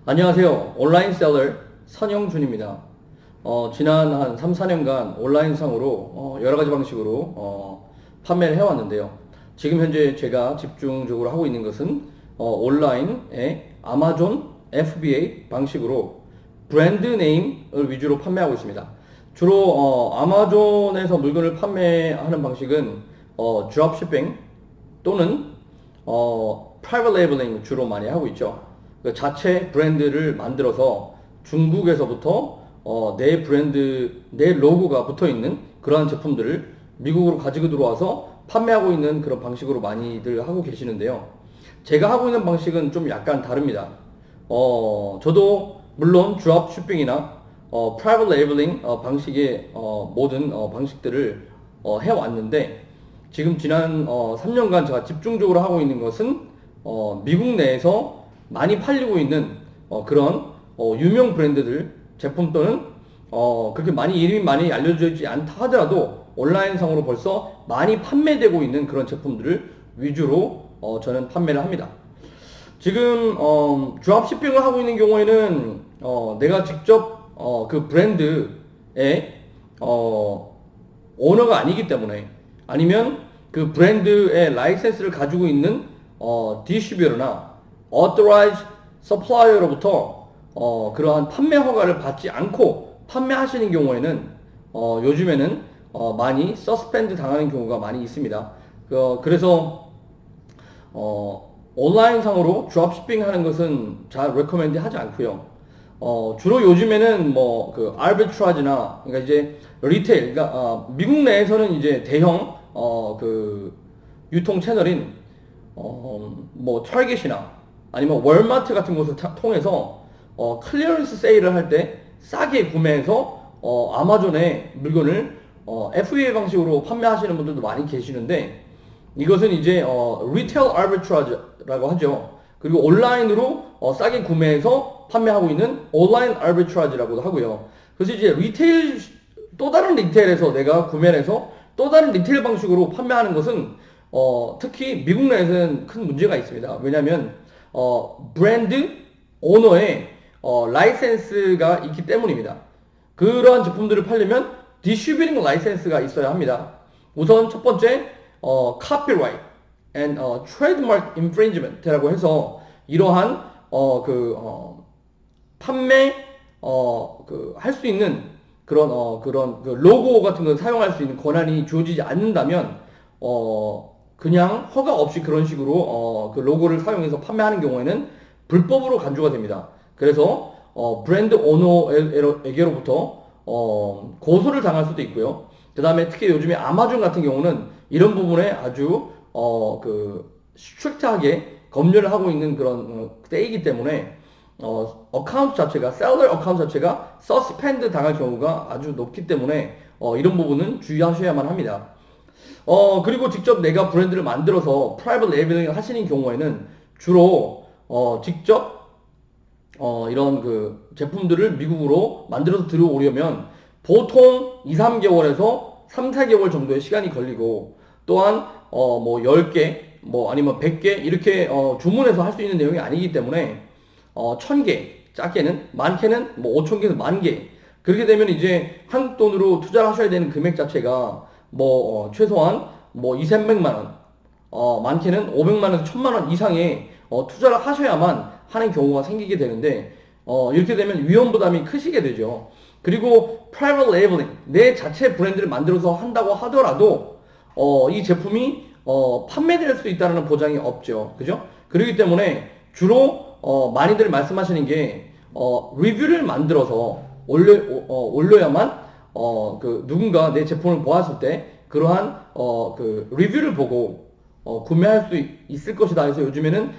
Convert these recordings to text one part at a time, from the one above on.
안녕하세요. 온라인 셀러 선영준입니다. 지난 한 3, 4년간 온라인상으로 여러 가지 방식으로 판매를 해왔는데요. 지금 현재 제가 집중적으로 하고 있는 것은 온라인의 아마존 FBA 방식으로 브랜드 네임을 위주로 판매하고 있습니다. 주로 아마존에서 물건을 판매하는 방식은 드롭shipping 또는 프라이빗 레이블링 주로 많이 하고 있죠. 그 자체 브랜드를 만들어서 중국에서부터 내 브랜드, 내 로고가 붙어 있는 그러한 제품들을 미국으로 가지고 들어와서 판매하고 있는 그런 방식으로 많이들 하고 계시는데요. 제가 하고 있는 방식은 좀 약간 다릅니다. 저도 물론 드롭 쇼핑이나 프라이빗 레이블링 방식의 모든 방식들을 해왔는데 지금 지난 3년간 제가 집중적으로 하고 있는 것은 미국 내에서 많이 팔리고 있는 그런 유명 브랜드들 제품 또는 그렇게 많이 이름이 많이 알려져 있지 않다 하더라도 온라인상으로 벌써 많이 판매되고 있는 그런 제품들을 위주로 저는 판매를 합니다. 지금 드롭시핑을 하고 있는 경우에는 내가 직접 그 브랜드의 오너가 아니기 때문에 아니면 그 브랜드의 라이센스를 가지고 있는 디스트리뷰터나 authorized supplier로부터 그러한 판매 허가를 받지 않고 판매하시는 경우에는 요즘에는 많이 서스펜드 당하는 경우가 많이 있습니다. 그래서 온라인상으로 드롭시핑 하는 것은 잘 레코멘드 하지 않고요. 주로 요즘에는 뭐 그 아르비트라지나 그러니까 이제 리테일 그러니까 미국 내에서는 이제 대형 그 유통 채널인 뭐 타겟이나 아니면 월마트 같은 곳을 통해서 클리어런스 세일을 할 때 싸게 구매해서 아마존에 물건을 FBA 방식으로 판매하시는 분들도 많이 계시는데 이것은 이제 리테일 아르비트라지라고 하죠. 그리고 온라인으로 싸게 구매해서 판매하고 있는 온라인 아르비트라지라고도 하고요. 그래서 이제 리테일 또 다른 리테일에서 내가 구매를 해서 또 다른 리테일 방식으로 판매하는 것은 특히 미국 내에서는 큰 문제가 있습니다. 왜냐하면 브랜드 오너의 라이센스가 있기 때문입니다. 그러한 제품들을 팔려면 디스트리뷰팅 라이센스가 있어야 합니다. 우선 첫 번째 copyright and trademark infringement라고 해서 이러한 판매 그 할 수 있는 그런 그 로고 같은 걸 사용할 수 있는 권한이 주어지지 않는다면 그냥 허가 없이 그런 식으로 그 로고를 사용해서 판매하는 경우에는 불법으로 간주가 됩니다. 그래서 브랜드 오너에게로부터 고소를 당할 수도 있고요. 그 다음에 특히 요즘에 아마존 같은 경우는 이런 부분에 아주 그 스트릭트하게 검열을 하고 있는 그런 때이기 때문에 어카운트 자체가 셀러 어카운트 자체가 서스펜드 당할 경우가 아주 높기 때문에 이런 부분은 주의하셔야만 합니다. 그리고 직접 내가 브랜드를 만들어서 프라이빗 레이블링을 하시는 경우에는 주로 직접 이런 그 제품들을 미국으로 만들어서 들어오려면 보통 2, 3개월에서 3, 4개월 정도의 시간이 걸리고 또한 뭐 10개 뭐 아니면 100개 이렇게 주문해서 할 수 있는 내용이 아니기 때문에 1000개 작게는 많게는 뭐 5000개에서 10,000개 그렇게 되면 이제 한국 돈으로 투자를 하셔야 되는 금액 자체가 뭐 최소한 뭐 2, 300만 원 많게는 500만 원에서 1000만 원 이상의 투자를 하셔야만 하는 경우가 생기게 되는데 이렇게 되면 위험 부담이 크시게 되죠. 그리고 프라이빗 레이블링 내 자체 브랜드를 만들어서 한다고 하더라도 이 제품이 판매될 수 있다는 보장이 없죠. 그죠? 그렇기 때문에 주로 많이들 말씀하시는 게 리뷰를 만들어서 올려야만 그 누군가 내 제품을 보았을 때 그러한 그 리뷰를 보고 구매할 수 있을 것이다 해서 요즘에는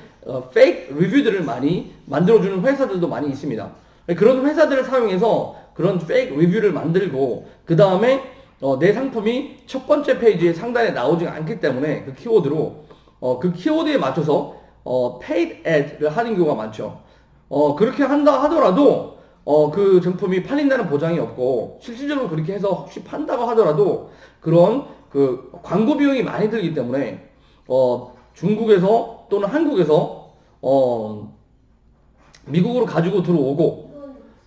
페이크 리뷰들을 많이 만들어주는 회사들도 많이 있습니다. 그런 회사들을 사용해서 그런 페이크 리뷰를 만들고 그 다음에 내 상품이 첫 번째 페이지에 상단에 나오지 않기 때문에 그 키워드로 그 키워드에 맞춰서 paid ad를 하는 경우가 많죠. 그렇게 한다 하더라도 그 제품이 팔린다는 보장이 없고 실질적으로 그렇게 해서 혹시 판다고 하더라도 그런 그 광고 비용이 많이 들기 때문에 중국에서 또는 한국에서 미국으로 가지고 들어오고,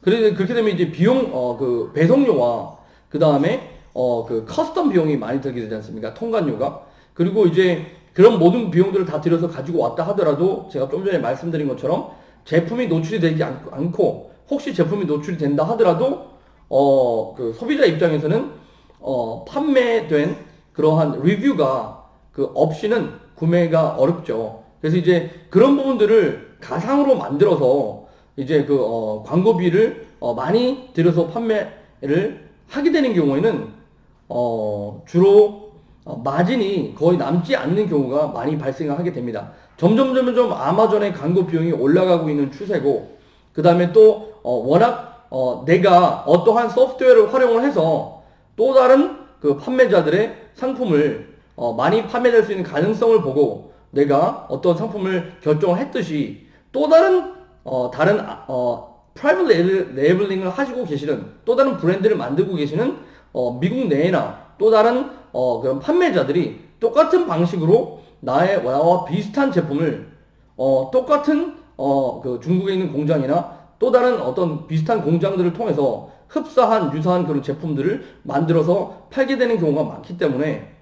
그렇게 되면 이제 비용, 그 배송료와 그 다음에 그 커스텀 비용이 많이 들게 되지 않습니까? 통관료가. 그리고 이제 그런 모든 비용들을 다 들여서 가지고 왔다 하더라도 제가 좀 전에 말씀드린 것처럼 제품이 노출이 되지 않고, 혹시 제품이 노출이 된다 하더라도 그 소비자 입장에서는 판매된 그러한 리뷰가 그 없이는 구매가 어렵죠. 그래서 이제 그런 부분들을 가상으로 만들어서 이제 그 광고비를 많이 들여서 판매를 하게 되는 경우에는 주로 마진이 거의 남지 않는 경우가 많이 발생하게 됩니다. 점점 아마존의 광고 비용이 올라가고 있는 추세고, 그 다음에 또 워낙 내가 어떠한 소프트웨어를 활용을 해서 또 다른 그 판매자들의 상품을 많이 판매될 수 있는 가능성을 보고 내가 어떤 상품을 결정을 했듯이 또 다른 다른 프라이빗 레이블링을 하시고 계시는 또 다른 브랜드를 만들고 계시는 미국 내에나 또 다른 그런 판매자들이 똑같은 방식으로 나와 비슷한 제품을 똑같은 그 중국에 있는 공장이나 또 다른 어떤 비슷한 공장들을 통해서 흡사한 유사한 그런 제품들을 만들어서 팔게 되는 경우가 많기 때문에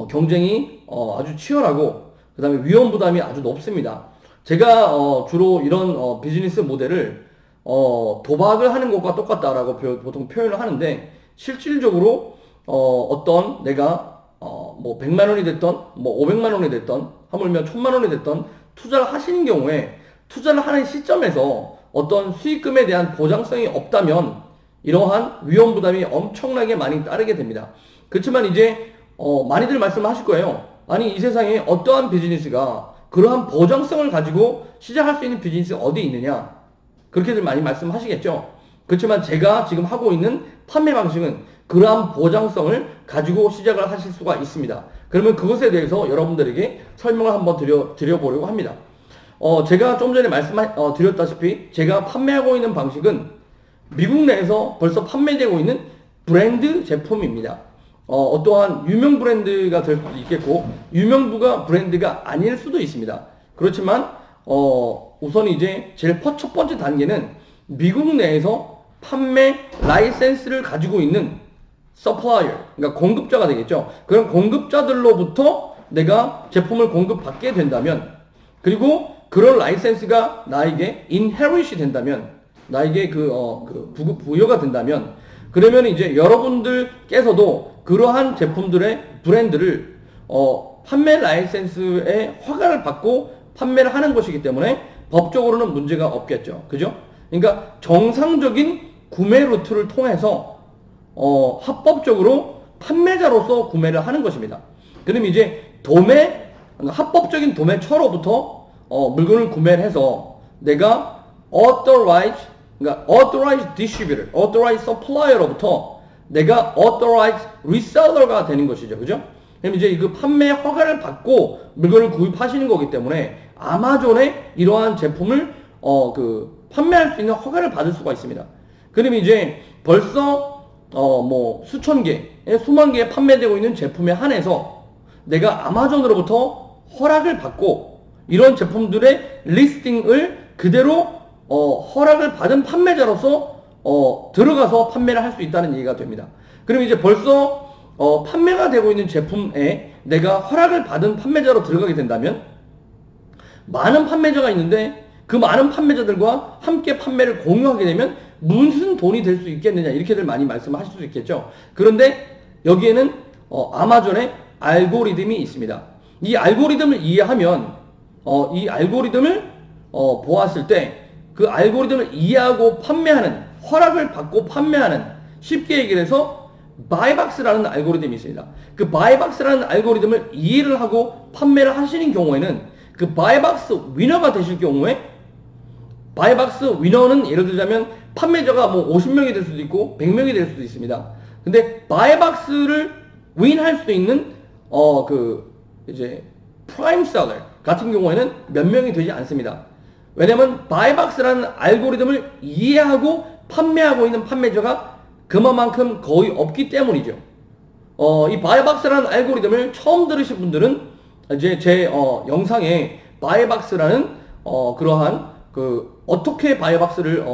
경쟁이 아주 치열하고 그 다음에 위험 부담이 아주 높습니다. 제가 주로 이런 비즈니스 모델을 도박을 하는 것과 똑같다라고 보통 표현을 하는데, 실질적으로 어떤 내가 뭐 100만 원이 됐던 뭐 500만 원이 됐던 하물며 1000만 원이 됐던 투자를 하시는 경우에 투자를 하는 시점에서 어떤 수익금에 대한 보장성이 없다면 이러한 위험 부담이 엄청나게 많이 따르게 됩니다. 그렇지만 이제 많이들 말씀하실 거예요. 아니, 이 세상에 어떠한 비즈니스가 그러한 보장성을 가지고 시작할 수 있는 비즈니스가 어디 있느냐, 그렇게들 많이 말씀하시겠죠. 그렇지만 제가 지금 하고 있는 판매 방식은 그러한 보장성을 가지고 시작을 하실 수가 있습니다. 그러면 그것에 대해서 여러분들에게 설명을 한번 드려보려고 합니다. 제가 좀 전에 드렸다시피 제가 판매하고 있는 방식은 미국 내에서 벌써 판매되고 있는 브랜드 제품입니다. 어떠한 유명 브랜드가 될 수도 있겠고 유명 브랜드가 아닐 수도 있습니다. 그렇지만 우선 이제 제일 첫 번째 단계는 미국 내에서 판매 라이센스를 가지고 있는 서플라이어, 그러니까 공급자가 되겠죠. 그런 공급자들로부터 내가 제품을 공급받게 된다면, 그리고 그런 라이센스가 나에게 인헤rit이 된다면, 나에게 부여가 된다면, 그러면 이제 여러분들께서도 그러한 제품들의 브랜드를 판매 라이센스의 허가를 받고 판매를 하는 것이기 때문에 법적으로는 문제가 없겠죠. 그죠? 그러니까 정상적인 구매 루트를 통해서 합법적으로 판매자로서 구매를 하는 것입니다. 그럼 이제 합법적인 도매처로부터 물건을 구매를 해서 내가 authorized distributor, authorized supplier로부터 내가 authorized reseller가 되는 것이죠. 그죠? 그럼 이제 그 판매 허가를 받고 물건을 구입하시는 거기 때문에 아마존에 이러한 제품을 판매할 수 있는 허가를 받을 수가 있습니다. 그럼 이제 벌써 뭐 수천 개, 수만 개 판매되고 있는 제품에 한해서 내가 아마존으로부터 허락을 받고 이런 제품들의 리스팅을 그대로 허락을 받은 판매자로서 들어가서 판매를 할 수 있다는 얘기가 됩니다. 그럼 이제 벌써 판매가 되고 있는 제품에 내가 허락을 받은 판매자로 들어가게 된다면 많은 판매자가 있는데 그 많은 판매자들과 함께 판매를 공유하게 되면 무슨 돈이 될 수 있겠느냐, 이렇게들 많이 말씀하실 수 있겠죠. 그런데 여기에는 아마존의 알고리즘이 있습니다. 이 알고리즘을 이해하면 이 알고리즘을 보았을 때 그 알고리즘을 이해하고 판매하는, 허락을 받고 판매하는, 쉽게 얘기를 해서 바이박스라는 알고리즘이 있습니다. 그 바이박스라는 알고리즘을 이해를 하고 판매를 하시는 경우에는 그 바이박스 위너가 되실 경우에, 바이박스 위너는 예를 들자면 판매자가 뭐 50명이 될 수도 있고 100명이 될 수도 있습니다. 근데 바이박스를 윈할 수 있는 이제 프라임 셀러 같은 경우에는 몇 명이 되지 않습니다. 왜냐면 바이박스라는 알고리즘을 이해하고 판매하고 있는 판매자가 그만큼 거의 없기 때문이죠. 이 바이박스라는 알고리즘을 처음 들으신 분들은 이제 제 영상에 바이박스라는 그러한 어떻게 바이박스를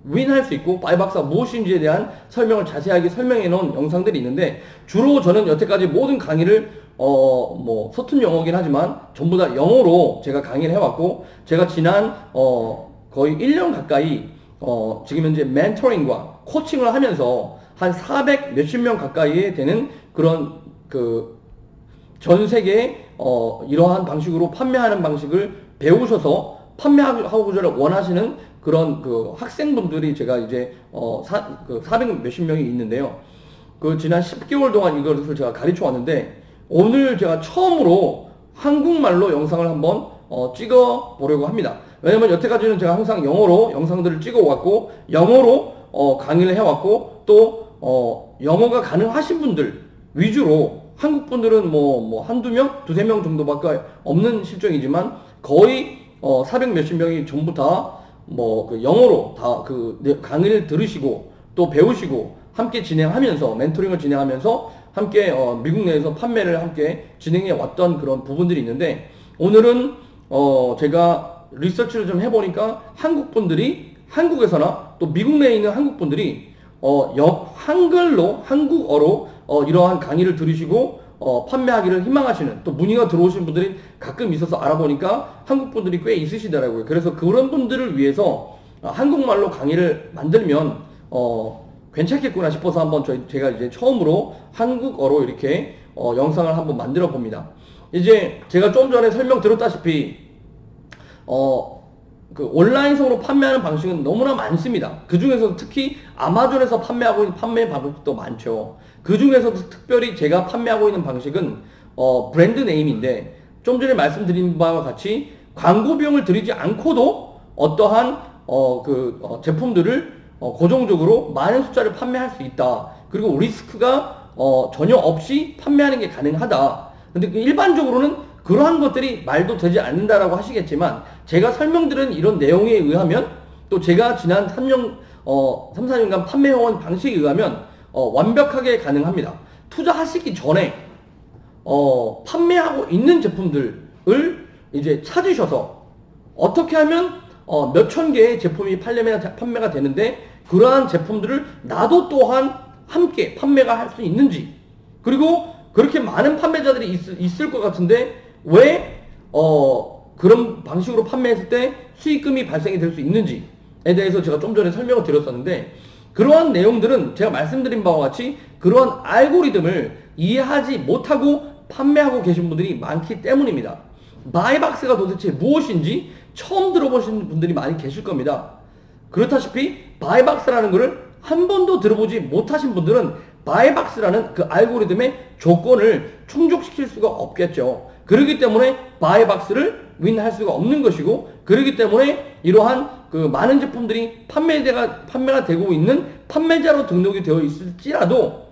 윈할 수 있고 바이박스가 무엇인지에 대한 설명을 자세하게 설명해 놓은 영상들이 있는데, 주로 저는 여태까지 모든 강의를 뭐 서툰 영어긴 하지만 전부 다 영어로 제가 강의를 해왔고, 제가 지난 거의 1년 가까이 지금 현재 멘토링과 코칭을 하면서 한 400 몇십 명 가까이 되는 그런 전 세계 이러한 방식으로 판매하는 방식을 배우셔서 판매하고자 원하시는 그런 학생분들이 제가 이제 400 몇십 명이 있는데요. 지난 10개월 동안 이것을 제가 가르쳐 왔는데, 오늘 제가 처음으로 한국말로 영상을 한번 찍어 보려고 합니다. 왜냐면 여태까지는 제가 항상 영어로 영상들을 찍어 왔고, 영어로 강의를 해왔고, 또 영어가 가능하신 분들 위주로, 한국 분들은 뭐 한두 명, 두세 명 정도밖에 없는 실정이지만, 거의 400 몇십 명이 전부 다 영어로 다 강의를 들으시고 또 배우시고 함께 진행하면서, 멘토링을 진행하면서 함께 미국 내에서 판매를 함께 진행해 왔던 그런 부분들이 있는데, 오늘은 제가 리서치를 좀 해보니까 한국 분들이, 한국에서나 또 미국 내에 있는 한국 분들이 한글로, 한국어로 이러한 강의를 들으시고 판매하기를 희망하시는, 또 문의가 들어오신 분들이 가끔 있어서 알아보니까 한국 분들이 꽤 있으시더라고요. 그래서 그런 분들을 위해서 한국말로 강의를 만들면 괜찮겠구나 싶어서 한번 제가 이제 처음으로 한국어로 이렇게 영상을 한번 만들어 봅니다. 이제 제가 좀 전에 설명드렸다시피 온라인성으로 판매하는 방식은 너무나 많습니다. 그 중에서도 특히 아마존에서 판매하고 있는 판매 방식도 많죠. 그 중에서도 특별히 제가 판매하고 있는 방식은 브랜드 네임인데, 좀 전에 말씀드린 바와 같이 광고 비용을 들이지 않고도 어떠한 제품들을 고정적으로 많은 숫자를 판매할 수 있다. 그리고 리스크가 전혀 없이 판매하는 게 가능하다. 근데 일반적으로는 그러한 것들이 말도 되지 않는다라고 하시겠지만, 제가 설명드린 이런 내용에 의하면, 또 제가 지난 3, 4년간 판매해온 방식에 의하면 완벽하게 가능합니다. 투자하시기 전에 판매하고 있는 제품들을 이제 찾으셔서 어떻게 하면 몇천 개의 제품이 판매가 되는데, 그러한 제품들을 나도 또한 함께 판매가 할 수 있는지, 그리고 그렇게 많은 판매자들이 있을 것 같은데 왜 그런 방식으로 판매했을 때 수익금이 발생이 될 수 있는지에 대해서 제가 좀 전에 설명을 드렸었는데, 그러한 내용들은 제가 말씀드린 바와 같이 그러한 알고리즘을 이해하지 못하고 판매하고 계신 분들이 많기 때문입니다. 바이박스가 도대체 무엇인지 처음 들어보신 분들이 많이 계실 겁니다. 그렇다시피 바이박스라는 것을 한 번도 들어보지 못하신 분들은 바이박스라는 그 알고리즘의 조건을 충족시킬 수가 없겠죠. 그렇기 때문에 바이박스를 윈할 수가 없는 것이고, 그렇기 때문에 이러한 많은 제품들이 판매가 되고 있는 판매자로 등록이 되어 있을지라도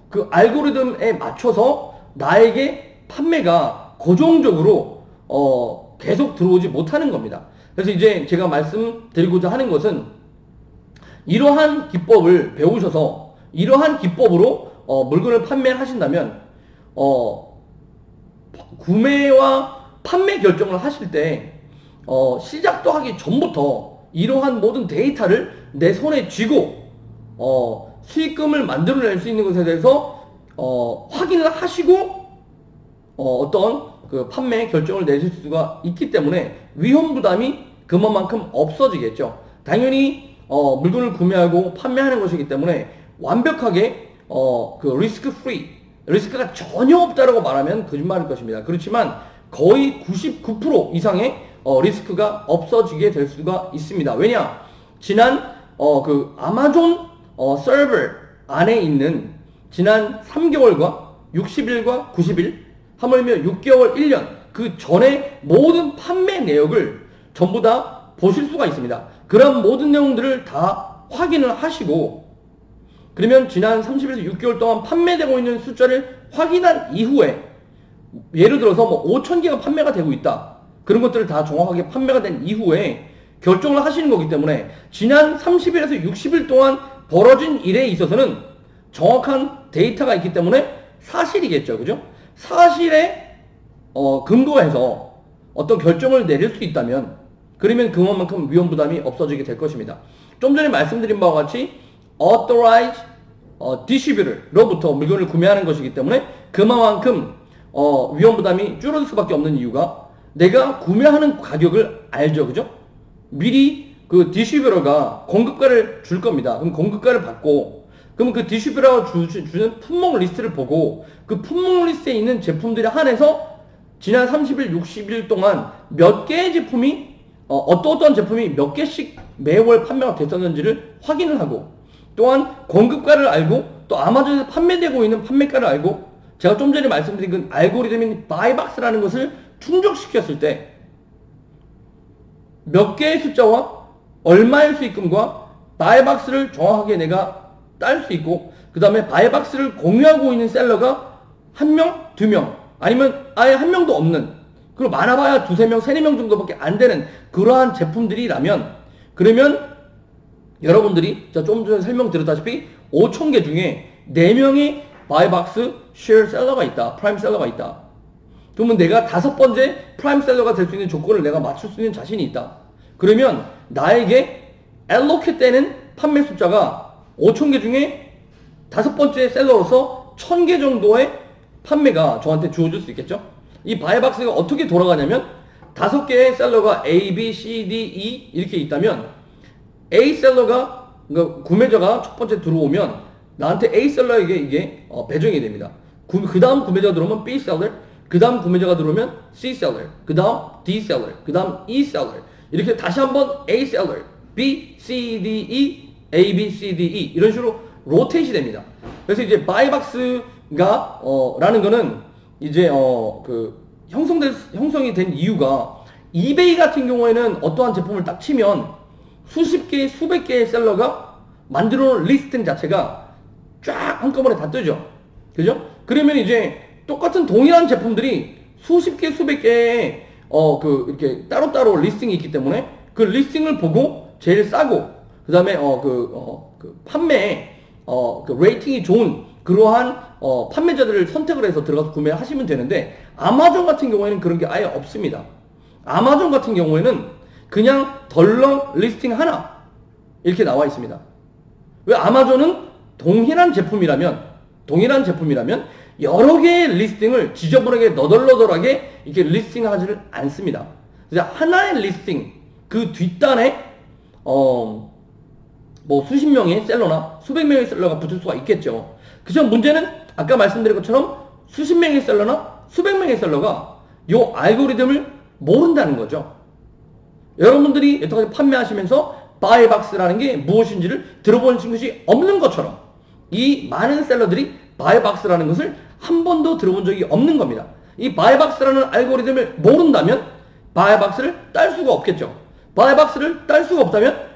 그 알고리즘에 맞춰서 나에게 판매가 고정적으로 계속 들어오지 못하는 겁니다. 그래서 이제 제가 말씀드리고자 하는 것은, 이러한 기법을 배우셔서 이러한 기법으로 물건을 판매하신다면 구매와 판매 결정을 하실 때 시작도 하기 전부터 이러한 모든 데이터를 내 손에 쥐고 수익금을 만들어낼 수 있는 것에 대해서 확인을 하시고 어떤 판매 결정을 내실 수가 있기 때문에 위험 부담이 그만큼 없어지겠죠. 당연히 물건을 구매하고 판매하는 것이기 때문에 완벽하게 리스크 프리, 리스크가 전혀 없다라고 말하면 거짓말일 것입니다. 그렇지만 거의 99% 이상의 리스크가 없어지게 될 수가 있습니다. 왜냐? 지난 아마존 서버 안에 있는 지난 3개월과 60일과 90일, 하물며 6개월, 1년 그 전에 모든 판매 내역을 전부 다 보실 수가 있습니다. 그런 모든 내용들을 다 확인을 하시고, 그러면 지난 30에서 6개월 동안 판매되고 있는 숫자를 확인한 이후에, 예를 들어서 5,000개가 판매가 되고 있다, 그런 것들을 다 정확하게 판매가 된 이후에 결정을 하시는 거기 때문에, 지난 30일에서 60일 동안 벌어진 일에 있어서는 정확한 데이터가 있기 때문에 사실이겠죠. 그죠? 사실에 근거해서 어떤 결정을 내릴 수 있다면, 그러면 그만큼 위험 부담이 없어지게 될 것입니다. 좀 전에 말씀드린 바와 같이 authorized distributor로부터 물건을 구매하는 것이기 때문에 그만큼 위험 부담이 줄어들 수밖에 없는 이유가 내가 구매하는 가격을 알죠, 그죠? 미리 그 디스트리뷰터가 공급가를 줄 겁니다. 그럼 공급가를 받고, 그럼 그 디스트리뷰터가 주는 품목 리스트를 보고 그 품목 리스트에 있는 제품들에 한해서 지난 30일, 60일 동안 몇 개의 제품이 어떤 제품이 몇 개씩 매월 판매가 됐었는지를 확인을 하고, 또한 공급가를 알고 또 아마존에서 판매되고 있는 판매가를 알고, 제가 좀 전에 말씀드린 그 알고리즘인 바이박스라는 것을 충족시켰을 때 몇 개의 숫자와 얼마의 수익금과 바이박스를 정확하게 내가 딸 수 있고, 그 다음에 바이박스를 공유하고 있는 셀러가 한 명, 두 명, 아니면 아예 한 명도 없는, 그리고 많아봐야 두세 명, 세네 명 정도밖에 안 되는 그러한 제품들이라면, 그러면 여러분들이 제가 좀 전에 설명드렸다시피 5,000개 중에 4명의 바이박스 쉐어 셀러가 있다, 프라임 셀러가 있다. 그러면 내가 5번째 프라임 셀러가 될 수 있는 조건을 내가 맞출 수 있는 자신이 있다. 그러면 나에게 allocate 되는 판매 숫자가 5,000개 중에 5번째 셀러로서 1,000개 정도의 판매가 저한테 주어질 수 있겠죠? 이 바이박스가 어떻게 돌아가냐면 5개의 셀러가 A, B, C, D, E 이렇게 있다면 A 셀러가, 그러니까 구매자가 첫 번째 들어오면 나한테 A 셀러에게 이게 배정이 됩니다. 그 다음 구매자가 들어오면 B 셀러, 그 다음 구매자가 들어오면 C 셀러, 그 다음 D 셀러, 그 다음 E 셀러, 이렇게 다시 한번 A 셀러, B, C, D, E, A, B, C, D, E 이런 식으로 로테이션이 됩니다. 그래서 이제 바이박스가 라는 거는 이제 그 형성이 된 이유가, 이베이 같은 경우에는 어떠한 제품을 딱 치면 수십 개, 수백 개의 셀러가 만들어 놓은 리스팅 자체가 쫙 한꺼번에 다 뜨죠. 그죠? 그러면 이제 똑같은 동일한 제품들이 수십 개, 수백 개의 이렇게 따로따로 리스팅이 있기 때문에 그 리스팅을 보고 제일 싸고, 그 다음에 판매에 그 레이팅이 좋은 그러한 판매자들을 선택을 해서 들어가서 구매를 하시면 되는데, 아마존 같은 경우에는 그런 게 아예 없습니다. 아마존 같은 경우에는 그냥 덜렁 리스팅 하나 이렇게 나와 있습니다. 왜? 아마존은 동일한 제품이라면 여러 개의 리스팅을 지저분하게 너덜너덜하게 이렇게 리스팅하지를 않습니다. 그래서 하나의 리스팅 그 뒷단에 뭐 수십 명의 셀러나 수백 명의 셀러가 붙을 수가 있겠죠. 그죠? 문제는 아까 말씀드린 것처럼 수십 명의 셀러나 수백 명의 셀러가 이 알고리즘을 모른다는 거죠. 여러분들이 여태까지 판매하시면서 바이박스라는 게 무엇인지를 들어본 것이 없는 것처럼 이 많은 셀러들이 바이박스라는 것을 한 번도 들어본 적이 없는 겁니다. 이 바이박스라는 알고리즘을 모른다면 바이박스를 딸 수가 없겠죠. 바이박스를 딸 수가 없다면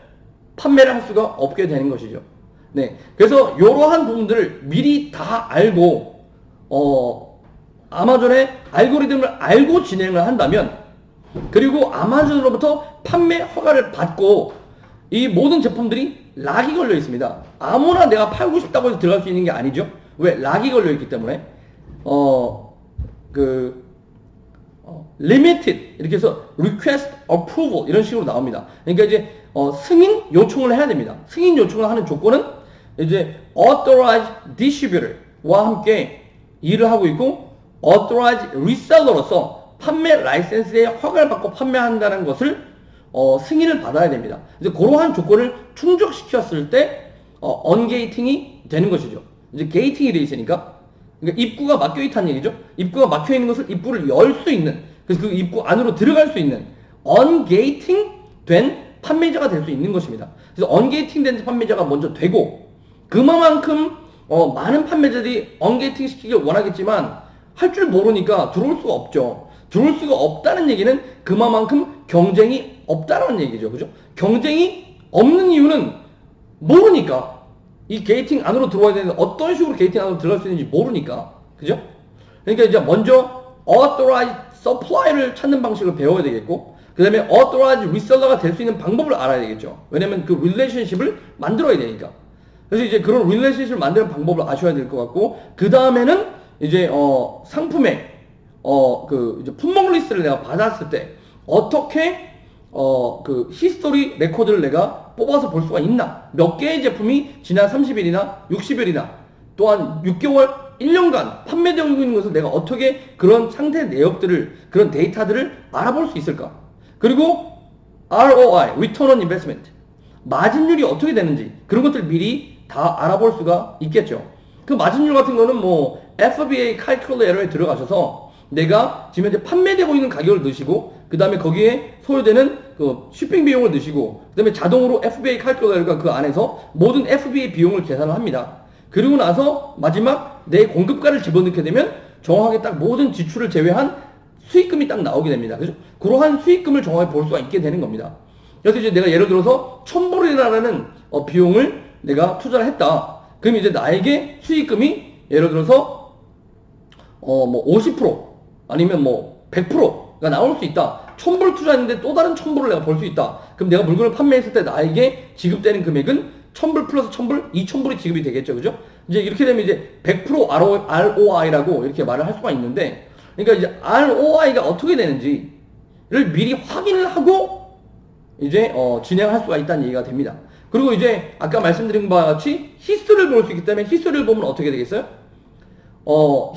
판매를 할 수가 없게 되는 것이죠. 네, 그래서 이러한 부분들을 미리 다 알고 아마존의 알고리즘을 알고 진행을 한다면, 그리고 아마존으로부터 판매 허가를 받고, 이 모든 제품들이 락이 걸려 있습니다. 아무나 내가 팔고 싶다고 해서 들어갈 수 있는 게 아니죠. 왜? 락이 걸려 있기 때문에 limited 이렇게 해서 request approval 이런 식으로 나옵니다. 그러니까 이제 승인 요청을 해야 됩니다. 승인 요청을 하는 조건은 이제 authorized distributor와 함께 일을 하고 있고, authorized reseller로서 판매 라이센스에 허가를 받고 판매한다는 것을 승인을 받아야 됩니다. 이제 그러한 조건을 충족시켰을 때 언게이팅이 되는 것이죠. 이제 게이팅이 되어 있으니까, 그러니까 입구가 막혀 있다는 얘기죠. 입구가 막혀 있는 것을 입구를 열 수 있는, 그래서 그 입구 안으로 들어갈 수 있는 언게이팅 된 판매자가 될 수 있는 것입니다. 그래서 언게이팅 된 판매자가 먼저 되고, 그만큼 많은 판매자들이 언게이팅 시키길 원하겠지만 할 줄 모르니까 들어올 수가 없죠. 들어올 수가 없다는 얘기는 그만큼 경쟁이 없다는 얘기죠. 그죠? 경쟁이 없는 이유는 모르니까. 이 게이팅 안으로 들어와야 되는데 어떤 식으로 게이팅 안으로 들어갈 수 있는지 모르니까. 그죠? 그러니까 이제 먼저 authorized supply를 찾는 방식을 배워야 되겠고, 그 다음에 authorized reseller가 될 수 있는 방법을 알아야 되겠죠. 왜냐면 그 relationship을 만들어야 되니까. 그래서 이제 그런 relationship을 만드는 방법을 아셔야 될 것 같고, 그 다음에는 이제 상품의 이제 품목 리스트를 내가 받았을 때 어떻게 그 히스토리 레코드를 내가 뽑아서 볼 수가 있나? 몇 개의 제품이 지난 30일이나 60일이나 또한 6개월, 1년간 판매되고 있는 것을 내가 어떻게 그런 상태 내역들을, 그런 데이터들을 알아볼 수 있을까? 그리고 ROI, Return on Investment, 마진율이 어떻게 되는지 그런 것들 미리 다 알아볼 수가 있겠죠. 그 마진율 같은 거는 뭐 FBA calculator에 들어가셔서 내가 지금 현재 판매되고 있는 가격을 넣으시고 그 다음에 거기에 소요되는 그 쇼핑 비용을 넣으시고 그 다음에 자동으로 FBA calculator가 그 안에서 모든 FBA 비용을 계산을 합니다. 그리고 나서 마지막 내 공급가를 집어넣게 되면 정확하게 딱 모든 지출을 제외한 수익금이 딱 나오게 됩니다. 그죠? 그러한 수익금을 정확히 볼 수가 있게 되는 겁니다. 그래서 이제 내가 예를 들어서 1,000불이라는 비용을 내가 투자를 했다. 그럼 이제 나에게 수익금이 예를 들어서 뭐 50% 아니면 뭐 100%가 나올 수 있다. 1,000불 투자했는데 또 다른 1,000불을 내가 벌 수 있다. 그럼 내가 물건을 판매했을 때 나에게 지급되는 금액은 1,000불 플러스 1,000불, 2,000불이 지급이 되겠죠. 그죠? 이제 이렇게 되면 이제 100% ROI라고 이렇게 말을 할 수가 있는데, 그러니까 이제 ROI가 어떻게 되는지를 미리 확인을 하고 이제 진행할 수가 있다는 얘기가 됩니다. 그리고 이제 아까 말씀드린 바와 같이 히스토리를 볼 수 있기 때문에 히스토리를 보면 어떻게 되겠어요?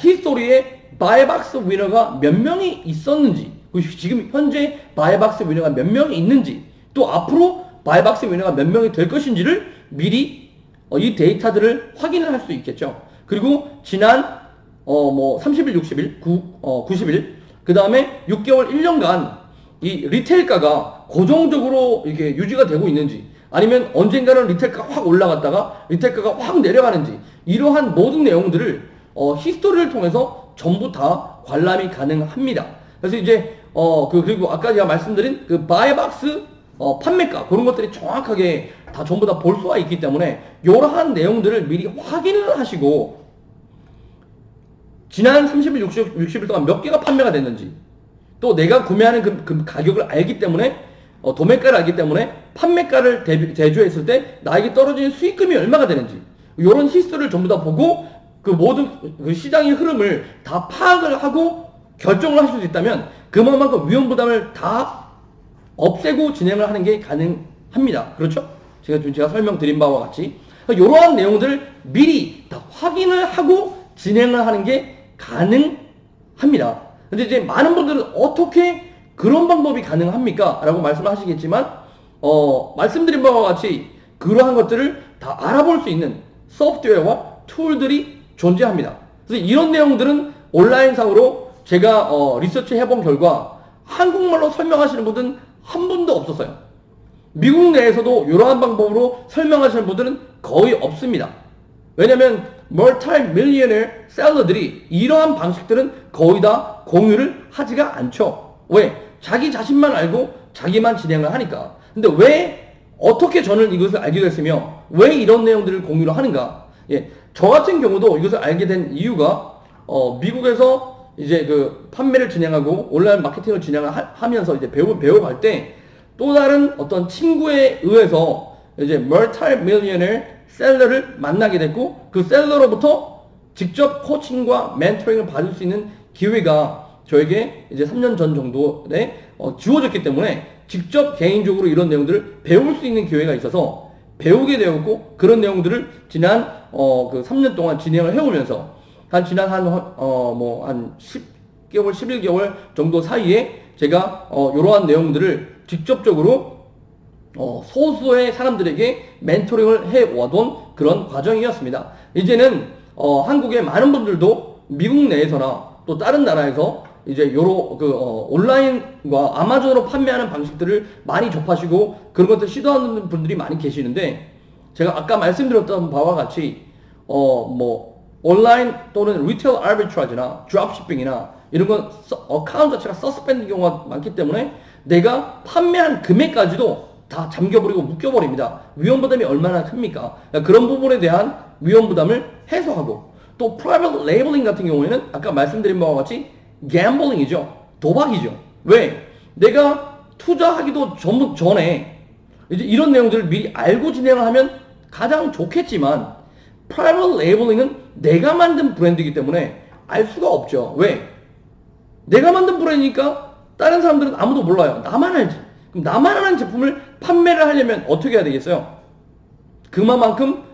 히스토리에 바이박스 위너가 몇 명이 있었는지, 지금 현재 바이박스 위너가 몇 명이 있는지, 또 앞으로 바이박스 위너가 몇 명이 될 것인지를 미리 이 데이터들을 확인을 할 수 있겠죠. 그리고 지난 뭐 30일, 60일, 90일, 그 다음에 6개월, 1년간 이 리테일가가 고정적으로 이렇게 유지가 되고 있는지, 아니면 언젠가는 리테일가가 확 올라갔다가 리테일가가 확 내려가는지, 이러한 모든 내용들을 히스토리를 통해서 전부 다 관람이 가능합니다. 그래서 이제 그리고 아까 제가 말씀드린 그 바이박스 판매가, 그런 것들이 정확하게 다 전부 다 볼 수가 있기 때문에 이러한 내용들을 미리 확인을 하시고 지난 30일, 60일 동안 몇 개가 판매가 됐는지, 또 내가 구매하는 그 가격을 알기 때문에 도매가를 알기 때문에 판매가를 대조했을 때 나에게 떨어지는 수익금이 얼마가 되는지, 이런 히스토리를 전부 다 보고 그 모든 그 시장의 흐름을 다 파악을 하고 결정을 할 수 있다면 그만큼 위험 부담을 다 없애고 진행을 하는 게 가능합니다. 그렇죠? 제가 설명드린 바와 같이 이러한 내용들을 미리 다 확인을 하고 진행을 하는 게 가능합니다. 근데 이제 많은 분들은 어떻게 그런 방법이 가능합니까? 라고 말씀하시겠지만 말씀드린 바와 같이 그러한 것들을 다 알아볼 수 있는 소프트웨어와 툴들이 존재합니다. 그래서 이런 내용들은 온라인상으로 제가 리서치 해본 결과 한국말로 설명하시는 분은 한 분도 없었어요. 미국 내에서도 이러한 방법으로 설명하시는 분들은 거의 없습니다. 왜냐면 멀티밀리어너 셀러들이 이러한 방식들은 거의 다 공유를 하지가 않죠. 왜? 자기 자신만 알고 자기만 진행을 하니까. 근데 왜 어떻게 저는 이것을 알게 됐으며 왜 이런 내용들을 공유를 하는가? 예, 저 같은 경우도 이것을 알게 된 이유가 미국에서 이제 그 판매를 진행하고 온라인 마케팅을 진행을 하면서 이제 배워갈 때 또 다른 어떤 친구에 의해서 이제 멀티밀리어너 셀러를 만나게 됐고 그 셀러로부터 직접 코칭과 멘토링을 받을 수 있는 기회가 저에게 이제 3년 전 정도에 주어졌기 때문에 직접 개인적으로 이런 내용들을 배울 수 있는 기회가 있어서 배우게 되었고, 그런 내용들을 지난 그 3년 동안 진행을 해오면서 지난 한 10개월, 11개월 정도 사이에 제가 이러한 내용들을 직접적으로 소수의 사람들에게 멘토링을 해와던 그런 과정이었습니다. 이제는 한국의 많은 분들도 미국 내에서나 또 다른 나라에서 이제 온라인과 아마존으로 판매하는 방식들을 많이 접하시고 그런 것들 시도하는 분들이 많이 계시는데, 제가 아까 말씀드렸던 바와 같이 온라인 또는 리테일 아비트라지나 드롭시핑이나 이런 건 어카운트 자체가 서스펜드 경우가 많기 때문에 내가 판매한 금액까지도 다 잠겨버리고 묶여버립니다. 위험 부담이 얼마나 큽니까? 그러니까 그런 부분에 대한 위험 부담을 해소하고, 또 프라이빗 레이블링 같은 경우에는 아까 말씀드린 바와 같이 갬블링이죠. 도박이죠. 왜? 내가 투자하기도 전에 이제 이런 내용들을 미리 알고 진행을 하면 가장 좋겠지만, 프라이빗 레이블링은 내가 만든 브랜드이기 때문에 알 수가 없죠. 왜? 내가 만든 브랜드니까 다른 사람들은 아무도 몰라요. 나만 알지. 그럼 나만 하는 제품을 판매를 하려면 어떻게 해야 되겠어요? 그만큼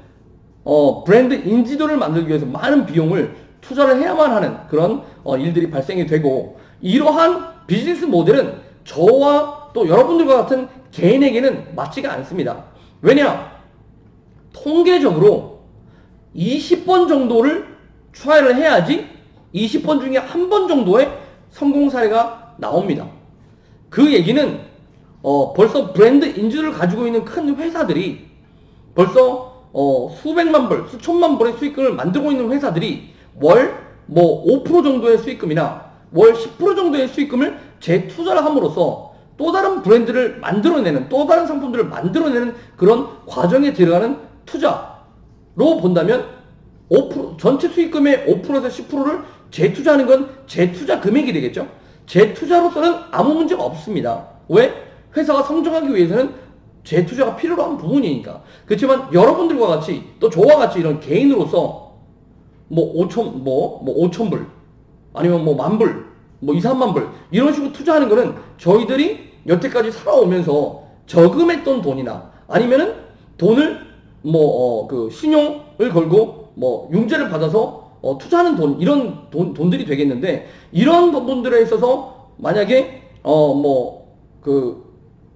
브랜드 인지도를 만들기 위해서 많은 비용을 투자를 해야만 하는 그런 일들이 발생이 되고, 이러한 비즈니스 모델은 저와 또 여러분들과 같은 개인에게는 맞지가 않습니다. 왜냐? 통계적으로 20번 정도를 트라이를 해야지 20번 중에 한 번 정도의 성공 사례가 나옵니다. 그 얘기는 벌써 브랜드 인지도를 가지고 있는 큰 회사들이 벌써 수백만 불, 수천만 불의 수익금을 만들고 있는 회사들이 월 뭐 5% 정도의 수익금이나 월 10% 정도의 수익금을 재투자를 함으로써 또 다른 브랜드를 만들어내는, 또 다른 상품들을 만들어내는 그런 과정에 들어가는 투자로 본다면 5%, 전체 수익금의 5%에서 10%를 재투자하는 건 재투자 금액이 되겠죠. 재투자로서는 아무 문제가 없습니다. 왜? 회사가 성장하기 위해서는 재투자가 필요로 한 부분이니까. 그렇지만 여러분들과 같이 또 저와 같이 이런 개인으로서 뭐 5천 불 아니면 뭐 만 불, 뭐 2, 3만 불 이런 식으로 투자하는 거는 저희들이 여태까지 살아오면서 저금했던 돈이나 아니면은 돈을 그 신용을 걸고 뭐 융자를 받아서 투자하는 돈, 이런 돈들이 되겠는데, 이런 부분들에 있어서 만약에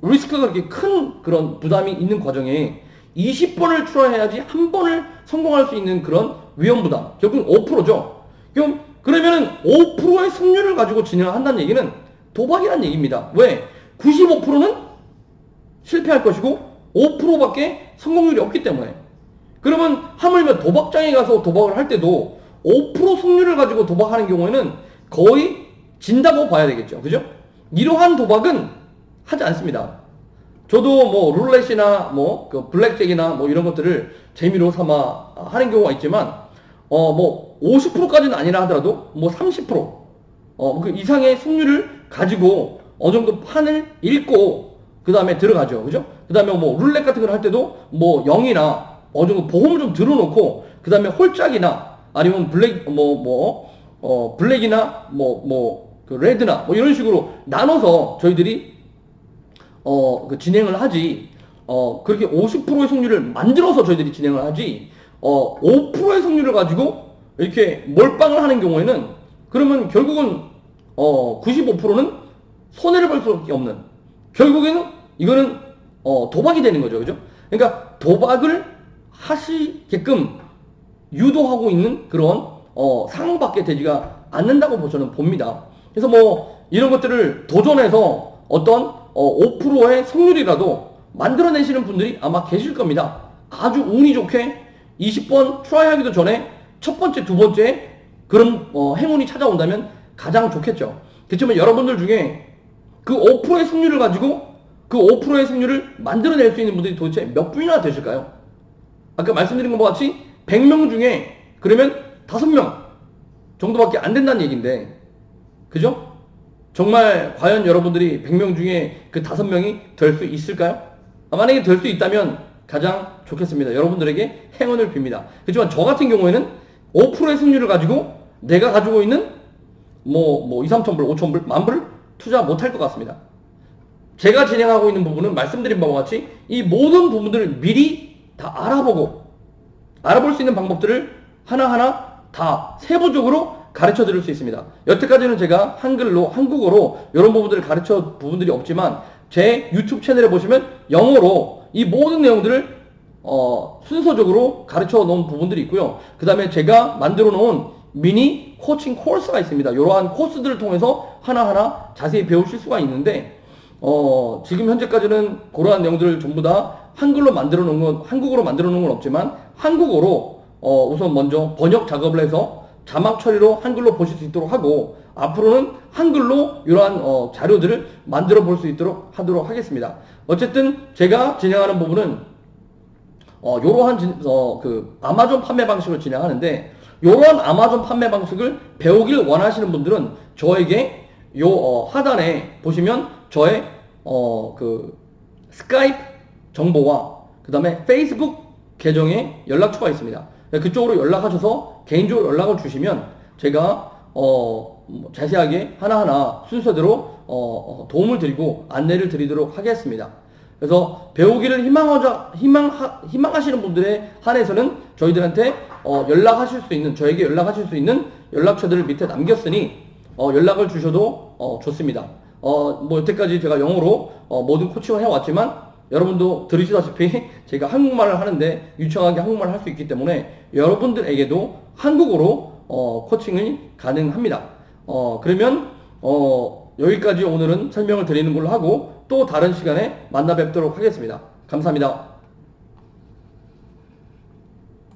리스크가 그렇게 큰 그런 부담이 있는 과정에 20번을 트라이해야지 한 번을 성공할 수 있는 그런 위험 부담, 결국은 5%죠. 그러면은 5%의 승률을 가지고 진행을 한다는 얘기는 도박이라는 얘기입니다. 왜? 95%는 실패할 것이고 5%밖에 성공률이 없기 때문에. 그러면 하물며 도박장에 가서 도박을 할 때도 5% 승률을 가지고 도박하는 경우에는 거의 진다고 봐야 되겠죠. 그죠? 이러한 도박은 하지 않습니다. 저도 뭐 룰렛이나 그 블랙잭이나 뭐 이런 것들을 재미로 삼아 하는 경우가 있지만 50%까지는 아니라 하더라도 뭐 30%, 그 이상의 승률을 가지고 어느 정도 판을 읽고 그 다음에 들어가죠. 그죠? 그 다음에 뭐 룰렛 같은 걸 할 때도 뭐 0이나 어느 정도 보험을 좀 들어놓고 그 다음에 홀짝이나 아니면 블랙이나 그 레드나 뭐 이런 식으로 나눠서 저희들이 진행을 하지, 그렇게 50%의 승률을 만들어서 저희들이 진행을 하지, 5%의 승률을 가지고 이렇게 몰빵을 하는 경우에는 그러면 결국은 95%는 손해를 볼 수밖에 없는, 결국에는 이거는 도박이 되는 거죠. 그죠? 그러니까 도박을 하시게끔 유도하고 있는 그런 상황밖에 되지가 않는다고 저는 봅니다. 그래서 뭐 이런 것들을 도전해서 어떤 5%의 승률이라도 만들어내시는 분들이 아마 계실 겁니다. 아주 운이 좋게 20번 트라이 하기도 전에 첫 번째, 두 번째 그런 행운이 찾아온다면 가장 좋겠죠. 그렇지만 여러분들 중에 그 5%의 승률을 가지고 그 5%의 승률을 만들어낼 수 있는 분들이 도대체 몇 분이나 되실까요? 아까 말씀드린 것과 같이 100명 중에 그러면 5명 정도밖에 안 된다는 얘기인데, 그죠? 정말 과연 여러분들이 100명 중에 그 5명이 될 수 있을까요? 만약에 될 수 있다면 가장 좋겠습니다. 여러분들에게 행운을 빕니다. 그렇지만 저 같은 경우에는 5%의 승률을 가지고 내가 가지고 있는 2, 3천 불, 5천 불, 만 불 투자 못할 것 같습니다. 제가 진행하고 있는 부분은 말씀드린 바와 같이 이 모든 부분들을 미리 다 알아볼 수 있는 방법들을 하나하나 다 세부적으로 가르쳐 드릴 수 있습니다. 여태까지는 제가 한국어로 이런 부분들을 가르쳐 부분들이 없지만 제 유튜브 채널에 보시면 영어로 이 모든 내용들을 순서적으로 가르쳐 놓은 부분들이 있고요. 그 다음에 제가 만들어 놓은 미니 코칭 코र्स가 있습니다. 이러한 코스들을 통해서 하나하나 자세히 배우실 수가 있는데, 지금 현재까지는 그러한 내용들을 전부 다 한국어로 만들어 놓은 건 없지만 한국어로 우선 먼저 번역 작업을 해서 자막 처리로 한글로 보실 수 있도록 하고, 앞으로는 한글로 이러한 자료들을 만들어 볼 수 있도록 하도록 하겠습니다. 어쨌든 제가 진행하는 부분은 이러한 그 아마존 판매 방식으로 진행하는데, 이러한 아마존 판매 방식을 배우길 원하시는 분들은 저에게 하단에 보시면 저의 그 스카이프 정보와 그 다음에 페이스북 계정에 연락처가 있습니다. 그쪽으로 연락하셔서 개인적으로 연락을 주시면 제가 자세하게 하나하나 순서대로 도움을 드리고 안내를 드리도록 하겠습니다. 그래서 배우기를 희망하시는 분들에 한해서는 저희들한테 연락하실 수 있는, 저에게 연락하실 수 있는 연락처들을 밑에 남겼으니 연락을 주셔도 좋습니다. 뭐 여태까지 제가 영어로 모든 코칭을 해왔지만 여러분도 들으시다시피 제가 한국말을 하는데 유창하게 한국말을 할 수 있기 때문에 여러분들에게도 한국어로 코칭이 가능합니다. 그러면 여기까지 오늘은 설명을 드리는 걸로 하고 또 다른 시간에 만나 뵙도록 하겠습니다. 감사합니다.